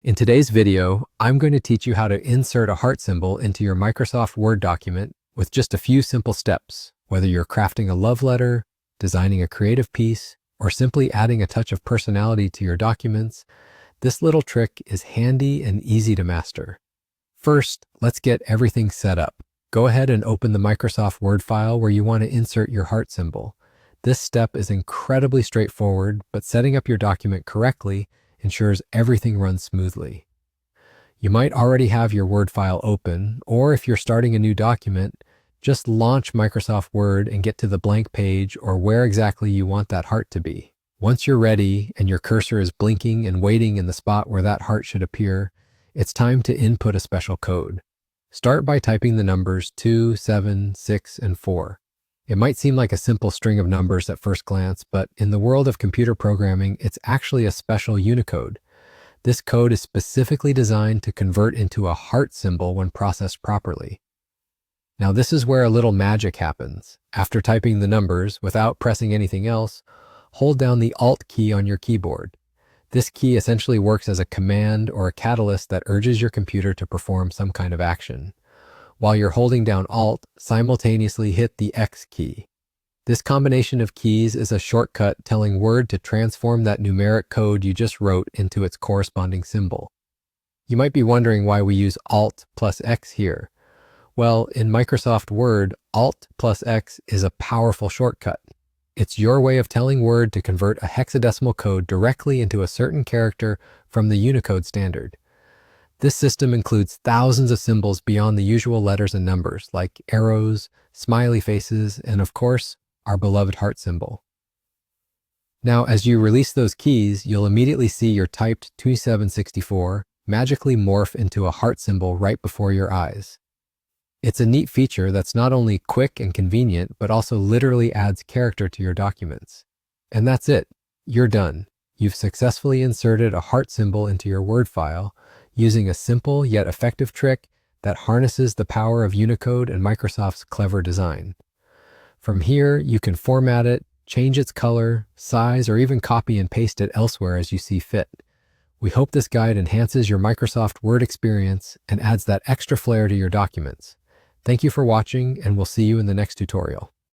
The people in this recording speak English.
In today's video, I'm going to teach you how to insert a heart symbol into your Microsoft Word document with just a few simple steps, whether you're crafting a love letter, designing a creative piece, or simply adding a touch of personality to your documents. This little trick is handy and easy to master. First, let's get everything set up. Go ahead and open the Microsoft Word file where you want to insert your heart symbol. This step is incredibly straightforward, but setting up your document correctly ensures everything runs smoothly. You might already have your Word file open, or if you're starting a new document, just launch Microsoft Word and get to the blank page or where exactly you want that heart to be. Once you're ready and your cursor is blinking and waiting in the spot where that heart should appear, it's time to input a special code. Start by typing the numbers 2, 7, 6, and 4. It might seem like a simple string of numbers at first glance, but in the world of computer programming, it's actually a special Unicode. This code is specifically designed to convert into a heart symbol when processed properly. Now, this is where a little magic happens. After typing the numbers, without pressing anything else, hold down the Alt key on your keyboard. This key essentially works as a command or a catalyst that urges your computer to perform some kind of action. While you're holding down Alt, simultaneously hit the X key. This combination of keys is a shortcut telling Word to transform that numeric code you just wrote into its corresponding symbol. You might be wondering why we use Alt plus X here. Well, in Microsoft Word, Alt plus X is a powerful shortcut. It's your way of telling Word to convert a hexadecimal code directly into a certain character from the Unicode standard. This system includes thousands of symbols beyond the usual letters and numbers, like arrows, smiley faces, and of course, our beloved heart symbol. Now, as you release those keys, you'll immediately see your typed 2764 magically morph into a heart symbol right before your eyes. It's a neat feature that's not only quick and convenient, but also literally adds character to your documents. And that's it. You're done. You've successfully inserted a heart symbol into your Word file using a simple yet effective trick that harnesses the power of Unicode and Microsoft's clever design. From here, you can format it, change its color, size, or even copy and paste it elsewhere as you see fit. We hope this guide enhances your Microsoft Word experience and adds that extra flair to your documents. Thank you for watching, and we'll see you in the next tutorial.